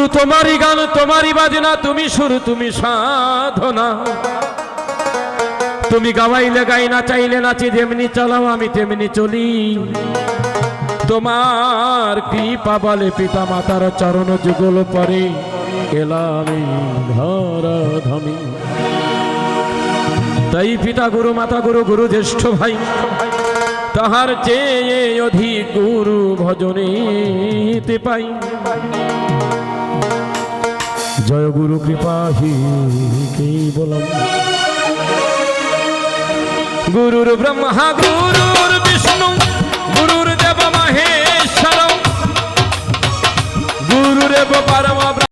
গুরু তোমারই গান তোমারই বাজনা, তুমি সুর তুমি সাধনা। তুমি গাওয়াইলে গাই, না চাইলে নাচি, যেমনি চালাও আমি তেমনি চলি। তোমার কৃপা বলে পিতা মাতার চরণ যুগল পরে এলাম ধরা ধামি। তাই পিতা গুরু মাতা গুরু গুরু জ্যেষ্ঠ ভাই, তাহার চেয়ে অধিক গুরু ভজনেতে পাই। জয় গুরু কৃপা হি কেবলম। গুরুর ব্রহ্মা গুরুর বিষ্ণু গুরুর দেব মহেশ্বর, গুরুরেব পরম।